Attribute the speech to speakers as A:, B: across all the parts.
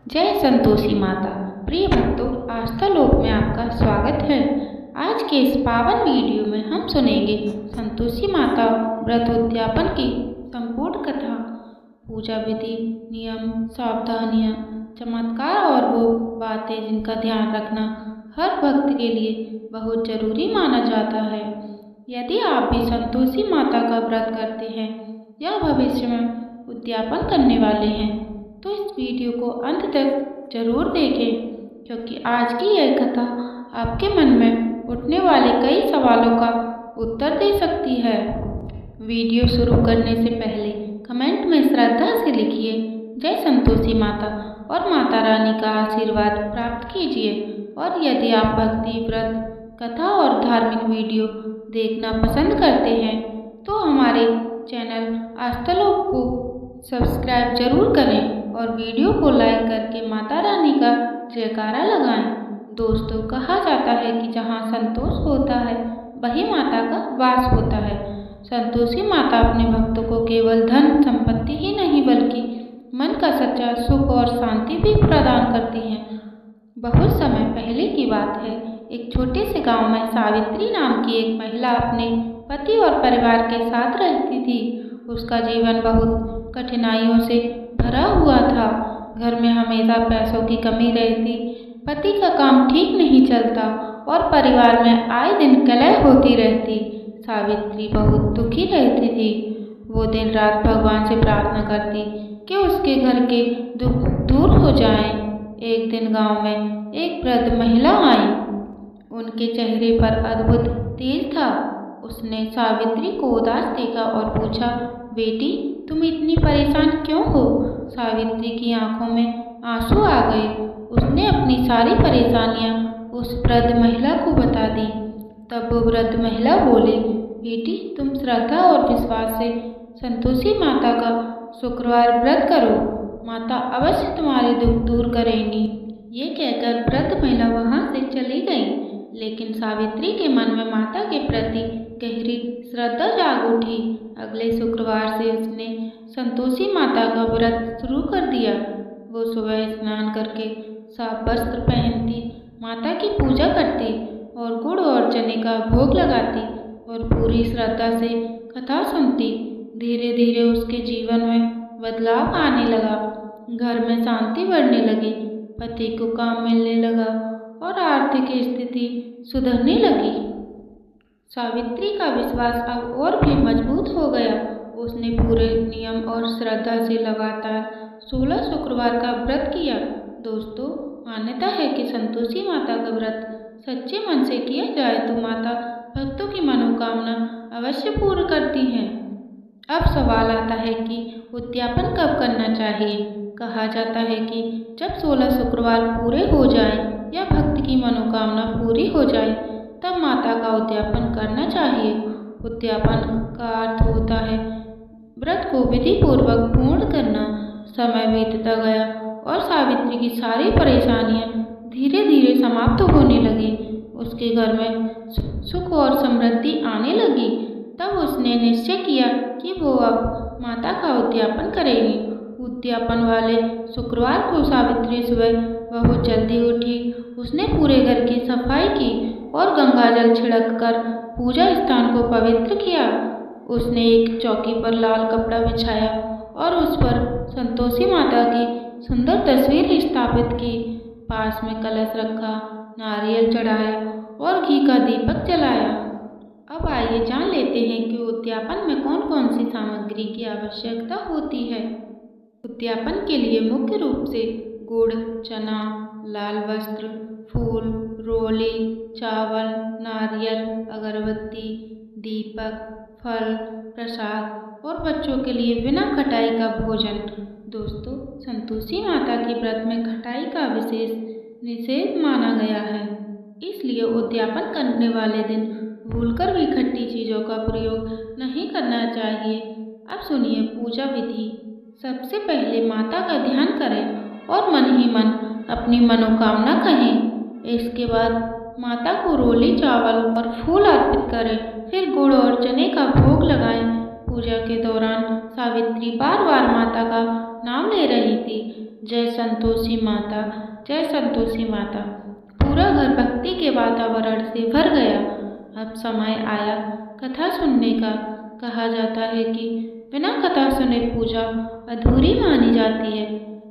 A: जय संतोषी माता। प्रिय भक्तों, आस्था लोक में आपका स्वागत है। आज के इस पावन वीडियो में हम सुनेंगे संतोषी माता व्रत उद्यापन की संपूर्ण कथा। पूजा विधि, नियम, सावधानियां, चमत्कार और वो बातें जिनका ध्यान रखना हर भक्त के लिए बहुत जरूरी माना जाता है। यदि आप भी संतोषी माता का व्रत करते हैं या भविष्य में उद्यापन करने वाले हैं तो इस वीडियो को अंत तक जरूर देखें, क्योंकि आज की यह कथा आपके मन में उठने वाले कई सवालों का उत्तर दे सकती है। वीडियो शुरू करने से पहले कमेंट में श्रद्धा से लिखिए जय संतोषी माता और माता रानी का आशीर्वाद प्राप्त कीजिए। और यदि आप भक्ति, व्रत, कथा और धार्मिक वीडियो देखना पसंद करते हैं तो हमारे चैनल आस्था लोक को सब्सक्राइब जरूर करें और वीडियो को लाइक करके माता रानी का जयकारा लगाएं। दोस्तों, कहा जाता है कि जहां संतोष होता है वहीं माता का वास होता है। संतोषी माता अपने भक्तों को केवल धन संपत्ति ही नहीं बल्कि मन का सच्चा सुख और शांति भी प्रदान करती हैं। बहुत समय पहले की बात है, एक छोटे से गांव में सावित्री नाम की एक महिला अपने पति और परिवार के साथ रहती थी। उसका जीवन बहुत कठिनाइयों से भरा हुआ था। घर में हमेशा पैसों की कमी रहती, पति का काम ठीक नहीं चलता और परिवार में आए दिन कलह होती रहती। सावित्री बहुत दुखी रहती थी। वो दिन रात भगवान से प्रार्थना करती कि उसके घर के दुख दूर हो जाएं। एक दिन गांव में एक वृद्ध महिला आई। उनके चेहरे पर अद्भुत तेज था। उसने सावित्री को उदास देखा और पूछा, बेटी, तुम इतनी परेशान क्यों हो? सावित्री की आंखों में आंसू आ गए। उसने अपनी सारी परेशानियां उस वृद्ध महिला को बता दी। तब वो वृद्ध महिला बोली, बेटी, तुम श्रद्धा और विश्वास से संतोषी माता का शुक्रवार व्रत करो, माता अवश्य तुम्हारे दुख दूर करेंगी। ये कहकर वृद्ध महिला वहां से चली गई। लेकिन सावित्री के मन में माता के प्रति गहरी श्रद्धा जाग उठी। अगले शुक्रवार से उसने संतोषी माता का व्रत शुरू कर दिया। वो सुबह स्नान करके साफ वस्त्र पहनती, माता की पूजा करती और गुड़ और चने का भोग लगाती और पूरी श्रद्धा से कथा सुनती। धीरे धीरे उसके जीवन में बदलाव आने लगा। घर में शांति बढ़ने लगी, पति को काम मिलने लगा और आर्थिक स्थिति सुधरने लगी। सावित्री का विश्वास अब और भी मजबूत हो गया। उसने पूरे नियम और श्रद्धा से लगातार 16 शुक्रवार का व्रत किया। दोस्तों, मान्यता है कि संतोषी माता का व्रत सच्चे मन से किया जाए तो माता भक्तों की मनोकामना अवश्य पूर्ण करती हैं। अब सवाल आता है कि उद्यापन कब करना चाहिए। कहा जाता है कि जब 16 शुक्रवार पूरे हो जाएं या भक्त की मनोकामना पूरी हो जाए तब माता का उद्यापन करना चाहिए। उद्यापन का अर्थ होता है व्रत को विधि पूर्वक पूर्ण करना। समय बीतता गया और सावित्री की सारी परेशानियां धीरे धीरे समाप्त होने लगी। उसके घर में सुख और समृद्धि आने लगी। तब उसने निश्चय किया कि वो अब माता का उद्यापन करेगी। उद्यापन वाले शुक्रवार को सावित्री सुबह बहुत जल्दी उठी। उसने पूरे घर की सफाई की और गंगाजल छिड़क कर पूजा स्थान को पवित्र किया। उसने एक चौकी पर लाल कपड़ा बिछाया और उस पर संतोषी माता की सुंदर तस्वीर स्थापित की। पास में कलश रखा, नारियल चढ़ाया और घी का दीपक जलाया। अब आइए जान लेते हैं कि उद्यापन में कौन कौन सी सामग्री की आवश्यकता होती है। उद्यापन के लिए मुख्य रूप से गुड़, चना, लाल वस्त्र, फूल, रोली, चावल, नारियल, अगरबत्ती, दीपक, फल, प्रसाद और बच्चों के लिए बिना खटाई का भोजन। दोस्तों, संतोषी माता के व्रत में खटाई का विशेष निषेध माना गया है, इसलिए उद्यापन करने वाले दिन भूलकर भी खट्टी चीज़ों का प्रयोग नहीं करना चाहिए। अब सुनिए पूजा विधि। सबसे पहले माता का ध्यान करें और मन ही मन अपनी मनोकामना कहें। इसके बाद माता को रोली, चावल और फूल अर्पित करें। फिर गुड़ और चने का भोग लगाएं। पूजा के दौरान सावित्री बार बार माता का नाम ले रही थी। जय संतोषी माता, जय संतोषी माता। पूरा घर भक्ति के वातावरण से भर गया। अब समय आया कथा सुनने का। कहा जाता है कि बिना कथा सुने पूजा अधूरी मानी जाती है।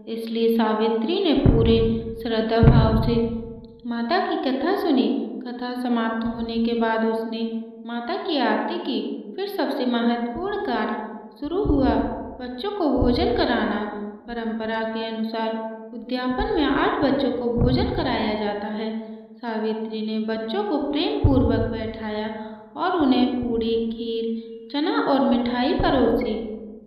A: इसलिए सावित्री ने पूरे श्रद्धा भाव से माता की कथा सुनी। कथा समाप्त होने के बाद उसने माता की आरती की। फिर सबसे महत्वपूर्ण कार्य शुरू हुआ, बच्चों को भोजन कराना। परंपरा के अनुसार उद्यापन में 8 बच्चों को भोजन कराया जाता है। सावित्री ने बच्चों को प्रेम पूर्वक बैठाया और उन्हें पूड़ी, खीर, चना और मिठाई परोसी।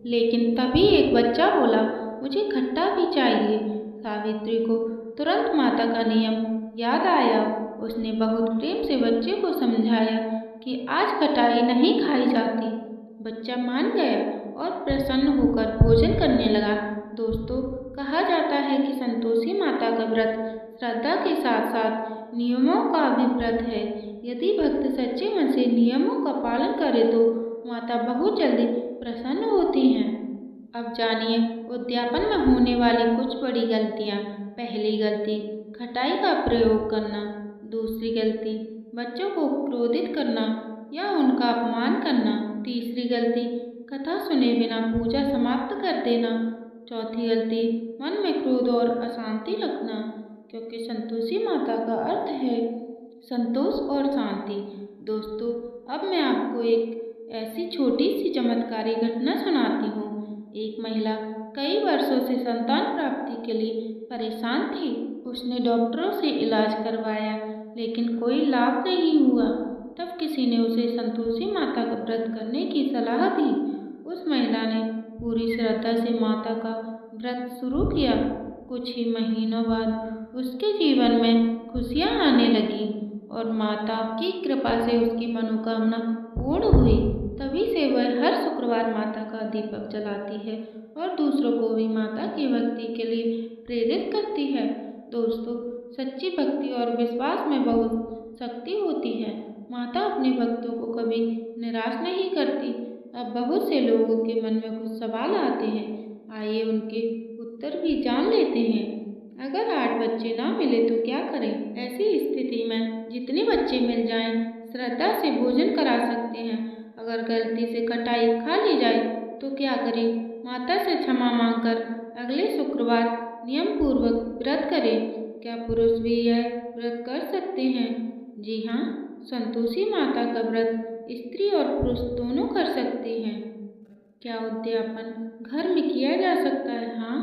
A: लेकिन तभी एक बच्चा बोला, मुझे खट्टा भी चाहिए। सावित्री को तुरंत माता का नियम याद आया। उसने बहुत प्रेम से बच्चे को समझाया कि आज खटाई नहीं खाई जाती। बच्चा मान गया और प्रसन्न होकर भोजन करने लगा। दोस्तों, कहा जाता है कि संतोषी माता का व्रत श्रद्धा के साथ साथ नियमों का भी व्रत है। यदि भक्त सच्चे मन से नियमों का पालन करे तो माता बहुत जल्दी प्रसन्न होती हैं। अब जानिए उद्यापन में होने वाली कुछ बड़ी गलतियाँ। पहली गलती, खटाई का प्रयोग करना। दूसरी गलती, बच्चों को क्रोधित करना या उनका अपमान करना। तीसरी गलती, कथा सुने बिना पूजा समाप्त कर देना। चौथी गलती, मन में क्रोध और अशांति रखना, क्योंकि संतोषी माता का अर्थ है संतोष और शांति। दोस्तों, अब मैं आपको एक ऐसी छोटी सी चमत्कारी घटना सुनाती हूँ। एक महिला कई वर्षों से संतान प्राप्ति के लिए परेशान थी। उसने डॉक्टरों से इलाज करवाया, लेकिन कोई लाभ नहीं हुआ। तब किसी ने उसे संतोषी माता का व्रत करने की सलाह दी। उस महिला ने पूरी श्रद्धा से माता का व्रत शुरू किया। कुछ ही महीनों बाद उसके जीवन में खुशियाँ आने लगी और माता की कृपा से उसकी मनोकामना पूर्ण हुई। तभी से वह हर शुक्रवार माता का दीपक जलाती है और दूसरों को भी माता की भक्ति के लिए प्रेरित करती है। दोस्तों, सच्ची भक्ति और विश्वास में बहुत शक्ति होती है। माता अपने भक्तों को कभी निराश नहीं करती। अब बहुत से लोगों के मन में कुछ सवाल आते हैं, आइए उनके उत्तर भी जान लेते हैं। अगर 8 बच्चे ना मिले तो क्या करें? ऐसी स्थिति में जितने बच्चे मिल जाएं, श्रद्धा से भोजन करा सकते हैं। अगर गलती से खटाई खा ली जाए तो क्या करें? माता से क्षमा मांगकर अगले शुक्रवार नियम पूर्वक व्रत करें। क्या पुरुष भी यह व्रत कर सकते हैं? जी हाँ, संतोषी माता का व्रत स्त्री और पुरुष दोनों कर सकते हैं। क्या उद्यापन घर में किया जा सकता है? हाँ,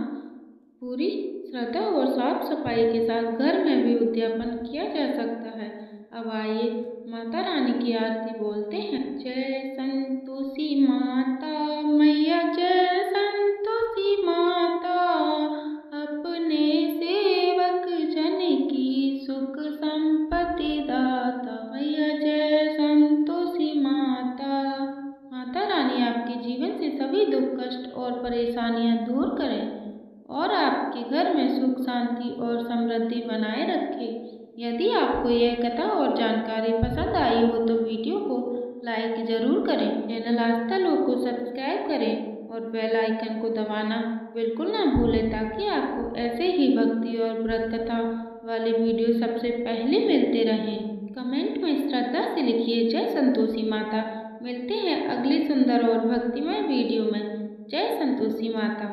A: पूरी श्रद्धा और साफ सफाई के साथ घर में भी उद्यापन किया जा सकता है। अब आइए माता रानी की आरती बोलते हैं। जय संतोषी माता मैया, जय संतोषी माता, अपने सेवक जन की सुख संपत्ति दाता मैया, जय संतोषी माता। माता रानी आपके जीवन से सभी दुख, कष्ट और परेशानियां दूर करें और आपके घर में सुख, शांति और समृद्धि बनाए रखे। यदि आपको यह कथा और जानकारी पसंद आई हो तो वीडियो को लाइक ज़रूर करें। चैनल आस्था लोक को सब्सक्राइब करें और बेल आइकन को दबाना बिल्कुल ना भूलें, ताकि आपको ऐसे ही भक्ति और व्रत कथा वाले वीडियो सबसे पहले मिलते रहें। कमेंट में श्रद्धा से लिखिए जय संतोषी माता। मिलते हैं अगली सुंदर और भक्तिमय वीडियो में। जय संतोषी माता।